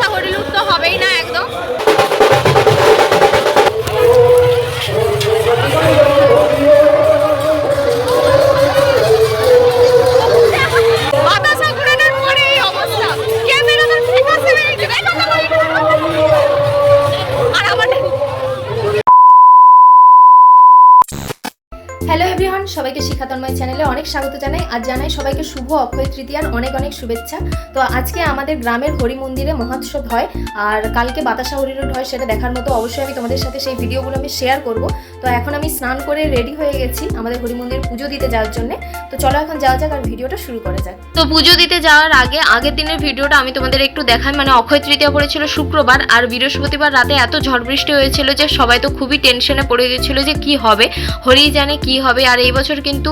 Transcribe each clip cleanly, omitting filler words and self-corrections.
বাতাসা হরিলুট তো হবেই না একদম। হ্যালো এভরিওয়ান, সবাইকে শিক্ষা তন্ময় চ্যানেলে অনেক স্বাগত জানাই। আজ জানাই সবাইকে শুভ অক্ষয় তৃতীয়ার অনেক অনেক শুভেচ্ছা। তো আজকে আমাদের গ্রামের হরি মন্দিরে মহোৎসব হয়, আর কালকে বাতাসা হরিলুট হয়, সেটা দেখার মতো অবশ্যই আমি তোমাদের সাথে সেই ভিডিওগুলো আমি শেয়ার করব। তো এখন আমি স্নান করে রেডি হয়ে গেছি আমাদের হরি মন্দিরে পুজো দিতে যাওয়ার জন্য। তো চলো এখন যাওয়া যাক আর ভিডিওটা শুরু করা যাক। তো পুজো দিতে যাওয়ার আগের দিনের ভিডিওটা আমি তোমাদের একটু দেখাই। মানে অক্ষয় তৃতীয়া পড়েছিল শুক্রবার, আর বৃহস্পতিবার রাতে এত ঝড় বৃষ্টি হয়েছিল যে সবাই তো খুবই টেনশনে পড়ে গেছিল যে কি হবে, হরি জানে কি হবে। আর এই বছর কিন্তু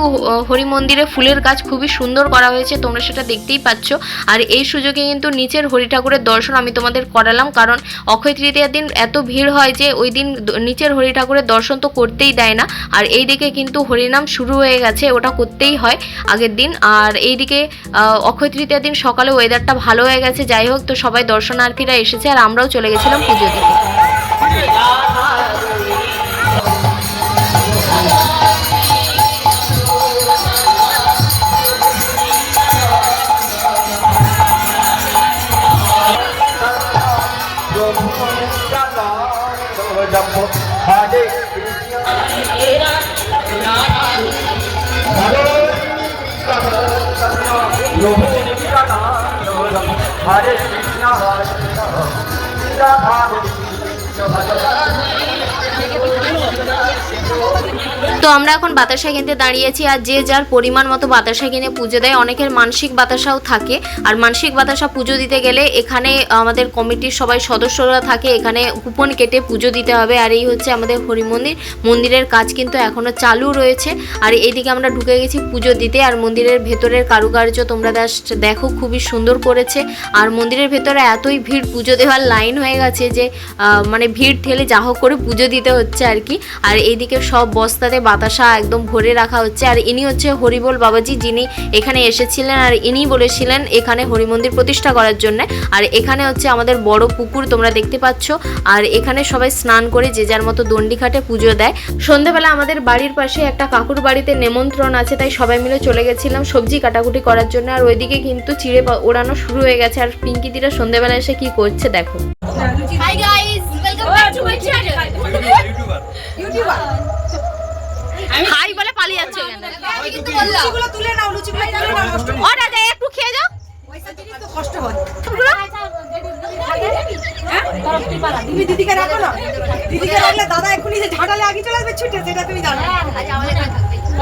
হরি মন্দিরে ফুলের কাজ খুবই সুন্দর করা হয়েছে, তোমরা সেটা দেখতেই পাচ্ছ। আর এই সুযোগে কিন্তু নিচের হরি ঠাকুরের দর্শন আমি তোমাদের করালাম, কারণ অক্ষয় তৃতীয়ার দিন এত ভিড় হয় যে ওই দিন নিচের হরি ঠাকুরের দর্শন তো করতেই দেয় না। আর এই দিকে কিন্তু হরিনাম শুরু হয়ে গেছে, ওটা করতেই হয় আগের দিন। আর এইদিকে অক্ষয় তৃতীয়ার দিন সকালে ওয়েদারটা ভালো হয়ে গেছে। যাই হোক, তো সবাই দর্শনার্থীরা এসেছে আর আমরাও চলে গেছিলাম পুজো দিতে। Hare Krishna, Hare Krishna, Radha তো আমরা এখন বাতাসা কিনতে দাঁড়িয়েছি, আর যে যার পরিমাণ মতো বাতাসা কিনে পুজো দেয়। অনেকের মানসিক বাতাসাও থাকে, আর মানসিক বাতাসা পুজো দিতে গেলে এখানে আমাদের কমিটির সবাই সদস্যরা থাকে, এখানে কুপন কেটে পুজো দিতে হবে। আর এই হচ্ছে আমাদের হরি মন্দিরের কাজ কিন্তু এখনও চালু রয়েছে। আর এইদিকে আমরা ঢুকে গেছি পুজো দিতে। আর মন্দিরের ভেতরের কারুকার্য তোমরা দেখো, খুবই সুন্দর করেছে। আর মন্দিরের ভেতরে এতই ভিড়, পুজো দেওয়ার লাইন হয়ে গেছে যে মানে ভিড় ঠেলে যা হোক করে পুজো দিতে হচ্ছে আর কি। আর এইদিকে সব বস্তাতে বাতাসা একদম ভরে রাখা হচ্ছে। আর ইনি হচ্ছে হরিবোল বাবাজি, যিনি এখানে এসেছিলেন, আর ইনি বলেছিলেন এখানে হরি মন্দির প্রতিষ্ঠা করার জন্য। আর এখানে হচ্ছে আমাদের বড় পুকুর তোমরা দেখতে পাচ্ছ। আর এখানে সবাই স্নান করে যে যার মতো দণ্ডি ঘাটে পুজো দেয়। সন্ধ্যাবেলা আমাদের বাড়ির পাশে একটা কাকুর বাড়িতে নেমন্ত্রণ আছে, তাই সবাই মিলে চলে গেছিলাম সবজি কাটাকুটি করার জন্য। আর ওইদিকে কিন্তু চিড়ে ওড়ানো শুরু হয়ে গেছে। আর পিঙ্কি দিরা সন্ধ্যাবেলা এসে কি করছে দেখো। Hi guys, welcome back to my channel. YouTuber hi বলে পালিয়ে যাচ্ছে কেন? আমি কিন্তু বললাম লুচিগুলো তুলে নাও, লুচিগুলো তুলে নাও, নষ্ট হয়। ওটা দে, একটু খেয়ে যাও, ওইসব জিনিস তো কষ্ট হয়। হ্যাঁ তরফটি পালা তুমি দিদিকে রাখো না, দিদিকে রাখলে দাদা এখনই যে ঝাঁটালে আগে চলে আসবে ছুটে, সেটা তুমি জানো। আচ্ছা আমাদের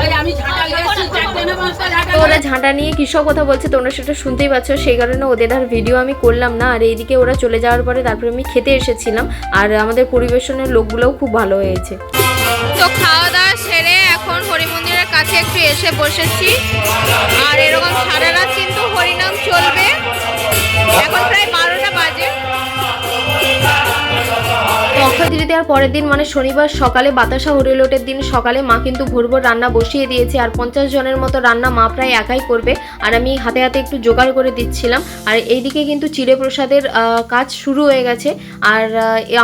ওই আমি ঝাঁটালে আসছি, চারটে না পাঁচটা ঝাঁটা। ওরা ঝাঁটা নিয়ে কিসব কথা বলছে তোমরা সেটা শুনতেই পাচ্ছ, সেই কারণে ওদের আর ভিডিও আমি করলাম না। আর এইদিকে ওরা চলে যাওয়ার পরে তারপরে আমি খেতে এসেছিলাম। আর আমাদের পরিবেশনের লোকগুলোও খুব ভালো হয়েছে। তো খাওয়া দাওয়া সেরে এখন হরি মন্দিরের কাছে একটু এসে বসেছি। আর এরকম সারা রাত কিন্তু হরিনাম চলবে। এখন প্রায় 12টা বাজে। অক্ষয় তৃতীয়ার পরের দিন মানে শনিবার সকালে বাতাসা হরিলুটের দিন সকালে মা কিন্তু ভোর রান্না বসিয়ে দিয়েছে। আর 50 জনের মতো রান্না মা প্রায় একাই করবে, আর আমি হাতে হাতে একটু জোগাড় করে দিচ্ছিলাম। আর এইদিকে কিন্তু চিড়ে প্রসাদের কাজ শুরু হয়ে গেছে। আর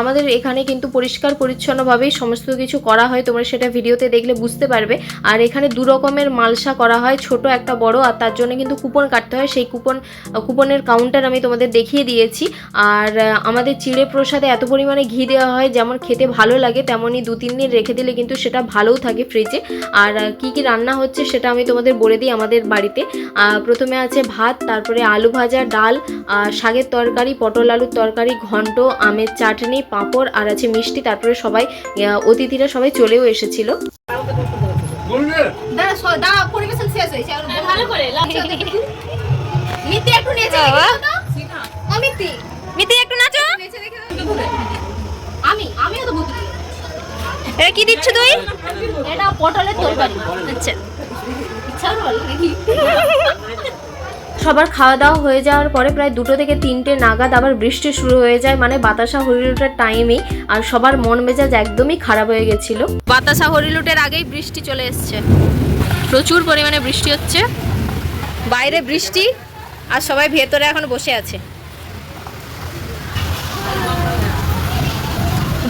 আমাদের এখানে কিন্তু পরিষ্কার পরিচ্ছন্নভাবেই সমস্ত কিছু করা হয়, তোমরা সেটা ভিডিওতে দেখলে বুঝতে পারবে। আর এখানে দু রকমের মালসা করা হয়, ছোট একটা বড়। আর তার জন্য কিন্তু কুপন কাটতে হয়, সেই কুপনের কাউন্টার আমি তোমাদের দেখিয়ে দিয়েছি। আর আমাদের চিড়ে প্রসাদে এত পরিমাণে ঘি দেওয়া হয়, যেমন খেতে ভালো লাগে তেমনই 2-3 দিন রেখে দিলে কিন্তু সেটা ভালোও থাকে ফ্রিজে। আর কি কি রান্না হচ্ছে সেটা আমি তোমাদের বলে দিই আমাদের বাড়িতে। প্রথমে আছে ভাত, তারপরে আলু ভাজা, ডাল, শাকের তরকারি, পটল আলুর তরকারি, ঘন্ট, আমের চাটনি, পাঁপড়, আর আছে মিষ্টি। তারপরে সবাই অতিথিরা সবাই চলেও এসেছিল। কি দিচ্ছ তুই? এটা পটলের তরকারি। আচ্ছা, সবার খাওয়া দাওয়া হয়ে যাওয়ার পরে প্রায় 2টো থেকে 3টে নাগাদ আবার বৃষ্টি শুরু হয়ে যায়, মানে বাতাসা হরিলুটের টাইমেই। আর সবার মন মেজাজ একদমই খারাপ হয়ে গেছিল। বাতাসা হরিলুটের আগেই বৃষ্টি চলে এসছে, প্রচুর পরিমাণে বৃষ্টি হচ্ছে, বাইরে বৃষ্টি আর সবাই ভেতরে এখন বসে আছে।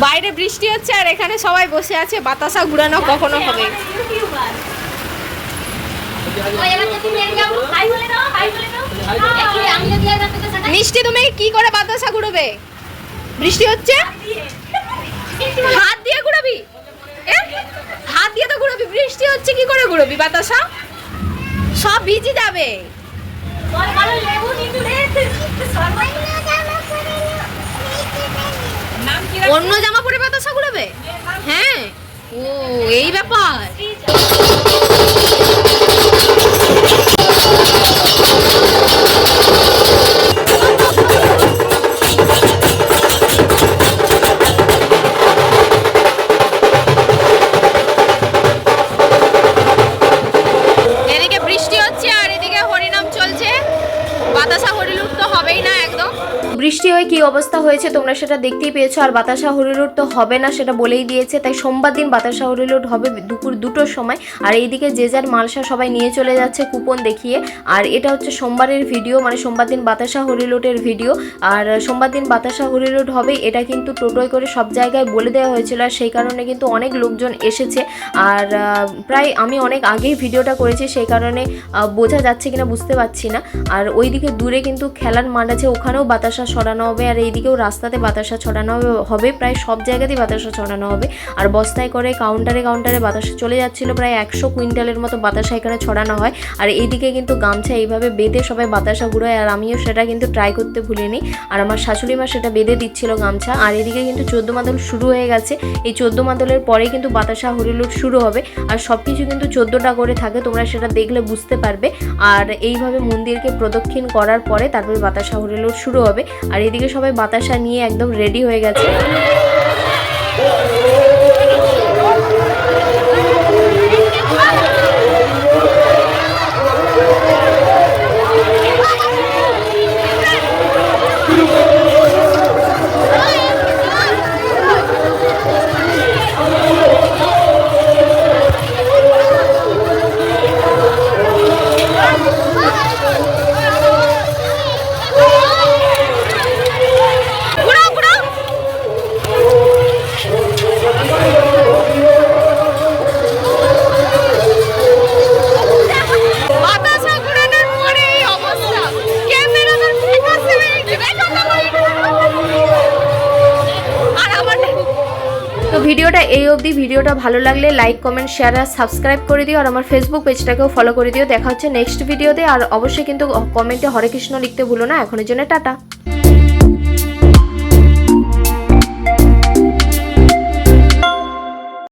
বাইরে বৃষ্টি হচ্ছে আর এখানে সবাই বসে আছে, বাতাসা ঘুরানো কখনো হবে। মিষ্টি তুমি কি করে বাতাসা ঘুরবে? বৃষ্টি হচ্ছে, হাত দিয়ে ঘুরাবি? হাত দিয়ে তো ঘুরাবি, বৃষ্টি হচ্ছে কি করে ঘুরবি বাতাসা? সব ভিজে যাবে। অন্য জামা পরে বাতাসা ঘুরাবে? হ্যাঁ, ও এই ব্যাপার। এদিকে বৃষ্টি হচ্ছে আর এদিকে হরিনাম চলছে। বাতাসা হরিলুট তো হবেই না একদম। বৃষ্টি হয়ে কি অবস্থা হয়েছে তোমরা সেটা দেখতেই পেয়েছো। আর বাতাসা হরিলুট তো হবে না সেটা বলেই দিয়েছে, তাই সোমবার দিন বাতাসা হরিলুট হবে দুপুর 2টোর সময়। আর এইদিকে যে যার মালসা সবাই নিয়ে চলে যাচ্ছে কুপন দেখিয়ে। আর এটা হচ্ছে সোমবারের ভিডিও, মানে সোমবার দিন বাতাসা হরিলুটের ভিডিও। আর সোমবার দিন বাতাসা হরিলুট হবে এটা কিন্তু টোটোয় করে সব জায়গায় বলে দেওয়া হয়েছিল, আর সেই কারণে কিন্তু অনেক লোকজন এসেছে। আর প্রায় আমি অনেক আগেই ভিডিওটা করেছি, সেই কারণে বোঝা যাচ্ছে কিনা বুঝতে পারছি না। আর ওইদিকে দূরে কিন্তু খেলার মাঠ আছে, ওখানেও বাতাসা ছড়ানো হবে। আর এইদিকেও রাস্তাতে বাতাসা ছড়ানো হবে, প্রায় সব জায়গাতেই বাতাসা ছড়ানো হবে। আর বস্তায় করে কাউন্টারে কাউন্টারে বাতাসা চলে যাচ্ছিল, প্রায় 100 কুইন্টালের মতো বাতাসা এখানে ছড়ানো হয়। আর এইদিকে কিন্তু গামছা এইভাবে বেঁধে সবাই বাতাসা ঘুরোয়, আর আমিও সেটা কিন্তু ট্রাই করতে ভুলিনি। আর আমার শাশুড়ি মা সেটা বেঁধে দিচ্ছিল গামছা। আর এদিকে কিন্তু 14 মাদল শুরু হয়ে গেছে, এই 14 মাদলের পরে কিন্তু বাতাসা হরিলুট শুরু হবে। আর সব কিছু কিন্তু 14টা করে থাকে, তোমরা সেটা দেখলে বুঝতে পারবে। আর এইভাবে মন্দিরকে প্রদক্ষিণ করার পরে তারপরে বাতাসা হরিলুট শুরু হবে। আর এদিকে সবাই বাতাসা নিয়ে একদম রেডি হয়ে গেছে। তো ভিডিওটা এই অবধি। ভিডিওটা ভালো লাগলে লাইক কমেন্ট শেয়ার আর সাবস্ক্রাইব করে দিও। আর আমার ফেসবুক পেজটাকেও ফলো করে দিও। দেখা হচ্ছে নেক্সট ভিডিওতে। আর অবশ্যই কিন্তু কমেন্টে হরে কৃষ্ণ লিখতে ভুলো না। এখনের জন্য টাটা।